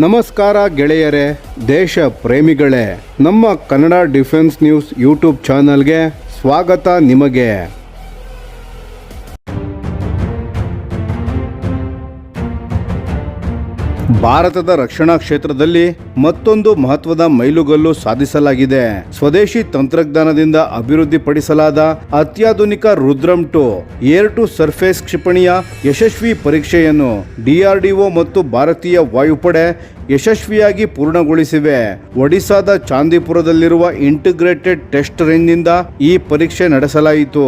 ನಮಸ್ಕಾರ ಗೆಳೆಯರೇ, ದೇಶ ಪ್ರೇಮಿಗಳೇ, ನಮ್ಮ ಕನ್ನಡ ಡಿಫೆನ್ಸ್ ನ್ಯೂಸ್ ಯೂಟ್ಯೂಬ್ ಚಾನಲ್ಗೆ ಸ್ವಾಗತ ನಿಮಗೆ. ಭಾರತದ ರಕ್ಷಣಾ ಕ್ಷೇತ್ರದಲ್ಲಿ ಮತ್ತೊಂದು ಮಹತ್ವದ ಮೈಲುಗಲ್ಲು ಸಾಧಿಸಲಾಗಿದೆ. ಸ್ವದೇಶಿ ತಂತ್ರಜ್ಞಾನದಿಂದ ಅಭಿವೃದ್ಧಿಪಡಿಸಲಾದ ಅತ್ಯಾಧುನಿಕ ರುದ್ರಮ್ 2 ಏರ್ ಟು ಸರ್ಫೇಸ್ ಕ್ಷಿಪಣಿಯ ಯಶಸ್ವಿ ಪರೀಕ್ಷೆಯನ್ನು DRDO ಮತ್ತು ಭಾರತೀಯ ವಾಯುಪಡೆ ಯಶಸ್ವಿಯಾಗಿ ಪೂರ್ಣಗೊಳಿಸಿವೆ. ಒಡಿಶಾದ ಚಾಂದಿಪುರದಲ್ಲಿರುವ ಇಂಟಿಗ್ರೇಟೆಡ್ ಟೆಸ್ಟ್ ರೇಂಜ್ನಿಂದ ಈ ಪರೀಕ್ಷೆ ನಡೆಸಲಾಯಿತು.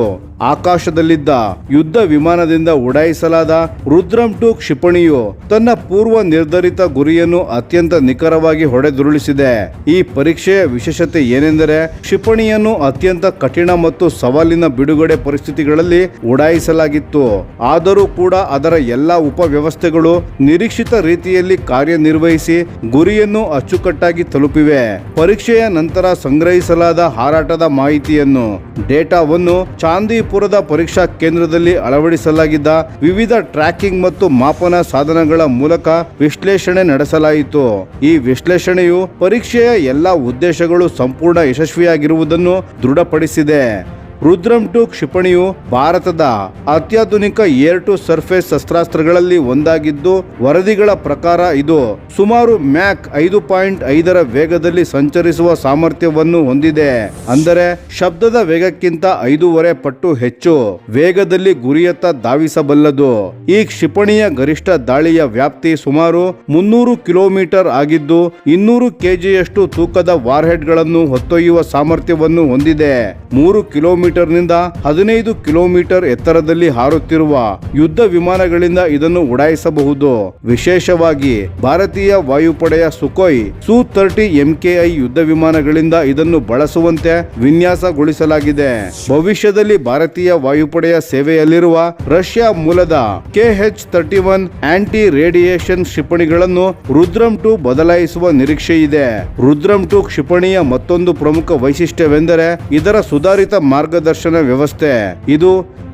ಆಕಾಶದಲ್ಲಿದ್ದ ಯುದ್ಧ ವಿಮಾನದಿಂದ ಉಡಾಯಿಸಲಾದ ರುದ್ರಮ್ 2 ಕ್ಷಿಪಣಿಯು ತನ್ನ ಪೂರ್ವ ನಿರ್ಧರಿತ ಗುರಿಯನ್ನು ಅತ್ಯಂತ ನಿಖರವಾಗಿ ಹೊಡೆದುರುಳಿಸಿದೆ. ಈ ಪರೀಕ್ಷೆಯ ವಿಶೇಷತೆ ಏನೆಂದರೆ, ಕ್ಷಿಪಣಿಯನ್ನು ಅತ್ಯಂತ ಕಠಿಣ ಮತ್ತು ಸವಾಲಿನ ಬಿಡುಗಡೆ ಪರಿಸ್ಥಿತಿಗಳಲ್ಲಿ ಉಡಾಯಿಸಲಾಗಿತ್ತು. ಆದರೂ ಕೂಡ ಅದರ ಎಲ್ಲಾ ಉಪವ್ಯವಸ್ಥೆಗಳು ನಿರೀಕ್ಷಿತ ರೀತಿಯಲ್ಲಿ ಕಾರ್ಯನಿರ್ವಹಿಸಿ ಗುರಿಯನ್ನು ಅಚ್ಚುಕಟ್ಟಾಗಿ ತಲುಪಿವೆ. ಪರೀಕ್ಷೆಯ ನಂತರ ಸಂಗ್ರಹಿಸಲಾದ ಹಾರಾಟದ ಮಾಹಿತಿಯನ್ನು ಡೇಟಾವನ್ನು ಚಾಂದಿಪುರದ ಪರೀಕ್ಷಾ ಕೇಂದ್ರದಲ್ಲಿ ಅಳವಡಿಸಲಾಗಿದ್ದ ವಿವಿಧ ಟ್ರ್ಯಾಕಿಂಗ್ ಮತ್ತು ಮಾಪನ ಸಾಧನಗಳ ಮೂಲಕ ವಿಶ್ಲೇಷಣೆ ನಡೆಸಲಾಯಿತು. ಈ ವಿಶ್ಲೇಷಣೆಯು ಪರೀಕ್ಷೆಯ ಎಲ್ಲಾ ಉದ್ದೇಶಗಳು ಸಂಪೂರ್ಣ ಯಶಸ್ವಿಯಾಗಿರುವುದನ್ನು ದೃಢಪಡಿಸಿದೆ. ರುದ್ರಮ್ 2 ಕ್ಷಿಪಣಿಯು ಭಾರತದ ಅತ್ಯಾಧುನಿಕ ಏರ್ ಟು ಸರ್ಫೇಸ್ ಶಸ್ತ್ರಾಸ್ತ್ರಗಳಲ್ಲಿ ಒಂದಾಗಿದ್ದು, ವರದಿಗಳ ಪ್ರಕಾರ ಇದು ಸುಮಾರು ಮ್ಯಾಕ್ 5.5ರ ವೇಗದಲ್ಲಿ ಸಂಚರಿಸುವ ಸಾಮರ್ಥ್ಯವನ್ನು ಹೊಂದಿದೆ. ಅಂದರೆ ಶಬ್ದದ ವೇಗಕ್ಕಿಂತ 5.5 ಪಟ್ಟು ಹೆಚ್ಚು ವೇಗದಲ್ಲಿ ಗುರಿಯತ್ತ ಧಾವಿಸಬಲ್ಲದು. ಈ ಕ್ಷಿಪಣಿಯ ಗರಿಷ್ಠ ದಾಳಿಯ ವ್ಯಾಪ್ತಿ ಸುಮಾರು 300 ಕಿಲೋಮೀಟರ್ ಆಗಿದ್ದು, 200 ಕೆಜಿಯಷ್ಟು ತೂಕದ ವಾರ್ಹೆಡ್ಗಳನ್ನು ಹೊತ್ತೊಯ್ಯುವ ಸಾಮರ್ಥ್ಯವನ್ನು ಹೊಂದಿದೆ. 3 ಕಿಲೋಮೀಟರ್ನಿಂದ 15 ಕಿಲೋಮೀಟರ್ ಎತ್ತರದಲ್ಲಿ ಹಾರುತ್ತಿರುವ ಯುದ್ಧ ವಿಮಾನಗಳಿಂದ ಇದನ್ನು ಉಡಾಯಿಸಬಹುದು. ವಿಶೇಷವಾಗಿ ಭಾರತೀಯ ವಾಯುಪಡೆಯ ಸುಖೋಯ್ Su-30 MKI ಯುದ್ಧ ವಿಮಾನಗಳಿಂದ ಇದನ್ನು ಬಳಸುವಂತೆ ವಿನ್ಯಾಸಗೊಳಿಸಲಾಗಿದೆ. ಭವಿಷ್ಯದಲ್ಲಿ ಭಾರತೀಯ ವಾಯುಪಡೆಯ ಸೇವೆಯಲ್ಲಿರುವ ರಷ್ಯಾ ಮೂಲದ KH-31 ಆಂಟಿ ರೇಡಿಯೇಷನ್ ಕ್ಷಿಪಣಿಗಳನ್ನು ರುದ್ರಮ್ 2 ಬದಲಾಯಿಸುವ ನಿರೀಕ್ಷೆಯಿದೆ. ರುದ್ರಮ್ 2 ಕ್ಷಿಪಣಿಯ ಮತ್ತೊಂದು ಪ್ರಮುಖ ವೈಶಿಷ್ಟ್ಯವೆಂದರೆ ಇದರ ಸುಧಾರಿತ ಮಾರ್ಗದರ್ಶನ ವ್ಯವಸ್ಥೆ. ಇದು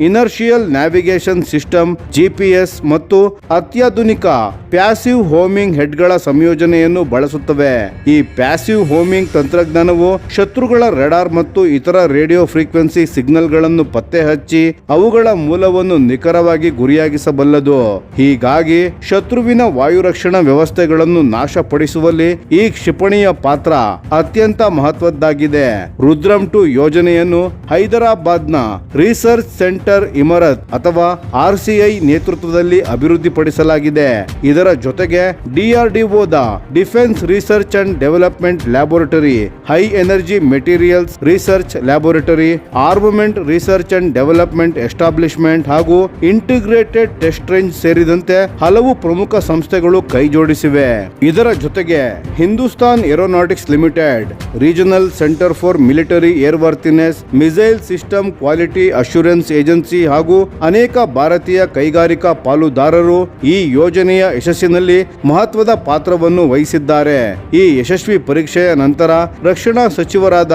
ಇನರ್ಷಿಯಲ್ ನ್ಯಾವಿಗೇಷನ್ ಸಿಸ್ಟಮ್ GPS ಮತ್ತು ಅತ್ಯಾಧುನಿಕ ಪ್ಯಾಸಿವ್ ಹೋಮಿಂಗ್ ಹೆಡ್ಗಳ ಸಂಯೋಜನೆಯನ್ನು ಬಳಸುತ್ತವೆ. ಈ ಪ್ಯಾಸಿವ್ ಹೋಮಿಂಗ್ ತಂತ್ರಜ್ಞಾನವು ಶತ್ರುಗಳ ರೆಡಾರ್ ಮತ್ತು ಇತರ ರೇಡಿಯೋ ಫ್ರೀಕ್ವೆನ್ಸಿ ಸಿಗ್ನಲ್ಗಳನ್ನು ಪತ್ತೆ ಹಚ್ಚಿ ಅವುಗಳ ಮೂಲವನ್ನು ನಿಖರವಾಗಿ ಗುರಿಯಾಗಿಸಬಲ್ಲದು. ಹೀಗಾಗಿ ಶತ್ರುವಿನ ವಾಯುರಕ್ಷಣಾ ವ್ಯವಸ್ಥೆಗಳನ್ನು ನಾಶಪಡಿಸುವಲ್ಲಿ ಈ ಕ್ಷಿಪಣಿಯ ಪಾತ್ರ ಅತ್ಯಂತ ಮಹತ್ವದ್ದಾಗಿದೆ. ರುದ್ರಮ್ 2 ಯೋಜನೆಯನ್ನು ಹೈದರಾಬಾದ್ನ ರಿಸರ್ಚ್ ಸೆಂಟರ್ ಇಮರತ್ ಅಥವಾ RCI ನೇತೃತ್ವದಲ್ಲಿ ಅಭಿವೃದ್ಧಿಪಡಿಸಲಾಗಿದೆ. ಇದರ ಜೊತೆಗೆ DRDOದ defence research and development laboratory, high energy materials research laboratory, armament research and development establishment ಹಾಗೂ ಇಂಟಿಗ್ರೇಟೆಡ್ ಟೆಸ್ಟ್ ರೇಂಜ್ ಸೇರಿದಂತೆ ಹಲವು ಪ್ರಮುಖ ಸಂಸ್ಥೆಗಳು ಕೈಜೋಡಿಸಿವೆ. ಇದರ ಜೊತೆಗೆ Hindustan aeronautics limited, regional centre for military airworthiness, missile system quality assurance agency ಹಾಗೂ ಅನೇಕ ಭಾರತೀಯ ಕೈಗಾರಿಕಾ ಪಾಲುದಾರರು ಈ ಯೋಜನೆಯ ಯಶಸ್ಸಿನಲ್ಲಿ ಮಹತ್ವದ ಪಾತ್ರವನ್ನು ವಹಿಸಿದ್ದಾರೆ. ಈ ಯಶಸ್ವಿ ಪರೀಕ್ಷೆಯ ನಂತರ ರಕ್ಷಣಾ ಸಚಿವರಾದ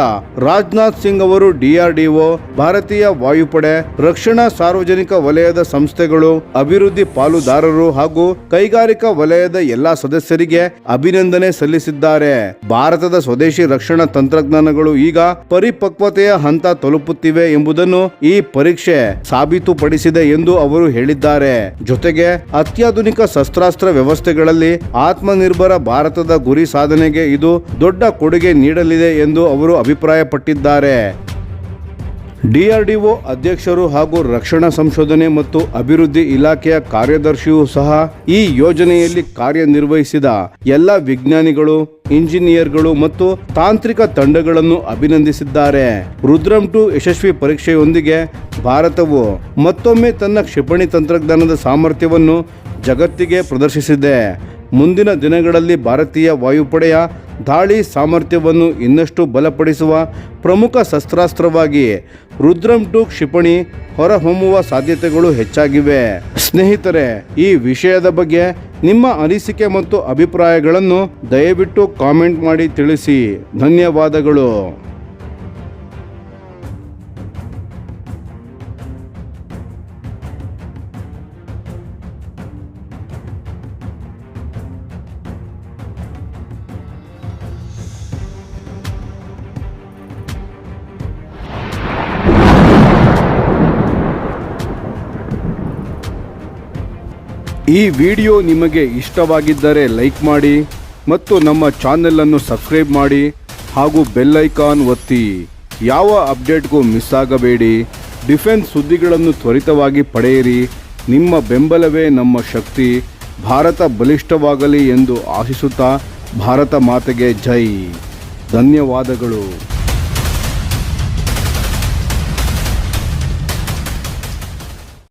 ರಾಜನಾಥ್ ಸಿಂಗ್ ಅವರು DRDO, ಭಾರತೀಯ ವಾಯುಪಡೆ, ರಕ್ಷಣಾ ಸಾರ್ವಜನಿಕ ವಲಯದ ಸಂಸ್ಥೆಗಳು, ಅಭಿವೃದ್ಧಿ ಪಾಲುದಾರರು ಹಾಗೂ ಕೈಗಾರಿಕಾ ವಲಯದ ಎಲ್ಲಾ ಸದಸ್ಯರಿಗೆ ಅಭಿನಂದನೆ ಸಲ್ಲಿಸಿದ್ದಾರೆ. ಭಾರತದ ಸ್ವದೇಶಿ ರಕ್ಷಣಾ ತಂತ್ರಜ್ಞಾನಗಳು ಈಗ ಪರಿಪಕ್ವತೆಯ ಹಂತ ತಲುಪುತ್ತಿವೆ ಎಂಬುದನ್ನು ಈ ಪರೀಕ್ಷೆ ಸಾಬೀತುಪಡಿಸಿದೆ ಎಂದು ಅವರು ಹೇಳಿದ್ದಾರೆ. ಜೊತೆಗೆ ಅತ್ಯಾಧುನಿಕ ಶಸ್ತ್ರಾಸ್ತ್ರ ವ್ಯವಸ್ಥೆಗಳಲ್ಲಿ ಆತ್ಮನಿರ್ಭರ ಭಾರತದ ಗುರಿ ಸಾಧನೆಗೆ ಇದು ದೊಡ್ಡ ಕೊಡುಗೆ ನೀಡಲಿದೆ ಎಂದು ಅವರು ಅಭಿಪ್ರಾಯಪಟ್ಟಿದ್ದಾರೆ. DRDO ಅಧ್ಯಕ್ಷರು ಹಾಗೂ ರಕ್ಷಣಾ ಸಂಶೋಧನೆ ಮತ್ತು ಅಭಿವೃದ್ಧಿ ಇಲಾಖೆಯ ಕಾರ್ಯದರ್ಶಿಯೂ ಸಹ ಈ ಯೋಜನೆಯಲ್ಲಿ ಕಾರ್ಯನಿರ್ವಹಿಸಿದ ಎಲ್ಲ ವಿಜ್ಞಾನಿಗಳು, ಇಂಜಿನಿಯರ್ಗಳು ಮತ್ತು ತಾಂತ್ರಿಕ ತಂಡಗಳನ್ನು ಅಭಿನಂದಿಸಿದ್ದಾರೆ. ರುದ್ರಮ್ 2 ಯಶಸ್ವಿ ಪರೀಕ್ಷೆಯೊಂದಿಗೆ ಭಾರತವು ಮತ್ತೊಮ್ಮೆ ತನ್ನ ಕ್ಷಿಪಣಿ ತಂತ್ರಜ್ಞಾನದ ಸಾಮರ್ಥ್ಯವನ್ನು ಜಗತ್ತಿಗೆ ಪ್ರದರ್ಶಿಸಿದೆ. ಮುಂದಿನ ದಿನಗಳಲ್ಲಿ ಭಾರತೀಯ ವಾಯುಪಡೆಯ ದಾಳಿ ಸಾಮರ್ಥ್ಯವನ್ನು ಇನ್ನಷ್ಟು ಬಲಪಡಿಸುವ ಪ್ರಮುಖ ಶಸ್ತ್ರಾಸ್ತ್ರವಾಗಿ ರುದ್ರಮ್ 2 ಕ್ಷಿಪಣಿ ಹೊರಹೊಮ್ಮುವ ಸಾಧ್ಯತೆಗಳು ಹೆಚ್ಚಾಗಿವೆ. ಸ್ನೇಹಿತರೆ, ಈ ವಿಷಯದ ಬಗ್ಗೆ ನಿಮ್ಮ ಅನಿಸಿಕೆ ಮತ್ತು ಅಭಿಪ್ರಾಯಗಳನ್ನು ದಯವಿಟ್ಟು ಕಾಮೆಂಟ್ ಮಾಡಿ ತಿಳಿಸಿ. ಧನ್ಯವಾದಗಳು. ಈ ವಿಡಿಯೋ ನಿಮಗೆ ಇಷ್ಟವಾಗಿದ್ದರೆ ಲೈಕ್ ಮಾಡಿ ಮತ್ತು ನಮ್ಮ ಚಾನೆಲನ್ನು ಸಬ್ಸ್ಕ್ರೈಬ್ ಮಾಡಿ ಹಾಗೂ ಬೆಲ್ ಐಕಾನ್ ಒತ್ತಿ. ಯಾವ ಅಪ್ಡೇಟ್ಗೂ ಮಿಸ್ ಆಗಬೇಡಿ. ಡಿಫೆನ್ಸ್ ಸುದ್ದಿಗಳನ್ನು ತ್ವರಿತವಾಗಿ ಪಡೆಯಿರಿ. ನಿಮ್ಮ ಬೆಂಬಲವೇ ನಮ್ಮ ಶಕ್ತಿ. ಭಾರತ ಬಲಿಷ್ಠವಾಗಲಿ ಎಂದು ಆಶಿಸುತ್ತಾ ಭಾರತ ಮಾತೆಗೆ ಜೈ. ಧನ್ಯವಾದಗಳು.